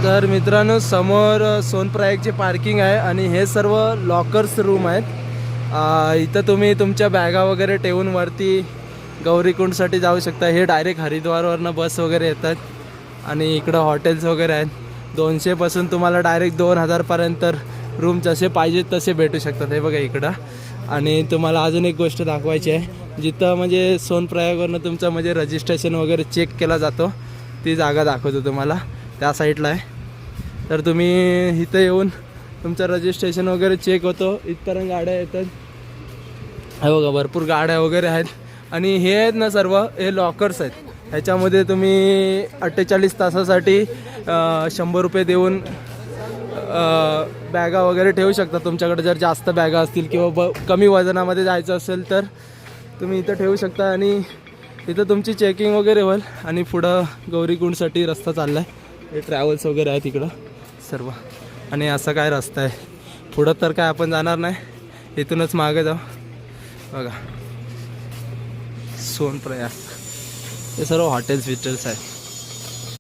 तर मित्रांनो समोर सोनप्रयागची पार्किंग आहे आणि हे सर्व लॉकर्स रूम आहेत. इथं तुम्ही तुमच्या बॅगा वगैरे ठेवून वरती गौरीकुंडसाठी जाऊ शकता. हे डायरेक्ट हरिद्वारवरनं बस वगैरे येतात आणि इकडं हॉटेल्स वगैरे आहेत. 200पासून तुम्हाला डायरेक्ट 2000पर्यंत रूम जसे पाहिजेत तसे भेटू शकतात. हे बघा इकडं. आणि तुम्हाला अजून एक गोष्ट दाखवायची आहे, जिथं म्हणजे सोनप्रयागवरनं तुमचं म्हणजे रजिस्ट्रेशन वगैरे चेक केला जातो, ती जागा दाखवतो तुम्हाला. त्या साईडला आहे. तर तुम्ही इथं येऊन तुमचं रजिस्ट्रेशन वगैरे चेक होतो. इथपर्यंत गाड्या येतात. हे बघा भरपूर गाड्या वगैरे आहेत. आणि हे आहेत ना सर्व हे लॉकर्स आहेत. ह्याच्यामध्ये तुम्ही 48 तासासाठी 100 रुपये देऊन बॅगा वगैरे ठेवू शकता. तुमच्याकडे जर जास्त बॅगा असतील किंवा कमी वजनामध्ये जायचं असेल तर तुम्ही इथं ठेवू शकता. आणि इथं तुमची चेकिंग वगैरे होईल. आणि पुढं गौरीकुंडसाठी रस्ता चालला आहे. हे ट्रॅव्हल्स वगैरे आहेत इकडं सर्व. आणि असा काय रस्ता आहे. पुढं तर काय आपण जाणार नाही, इथूनच मागे जाऊ. बघा सोनप्रयाग हे सर्व हॉटेल्स आहेत.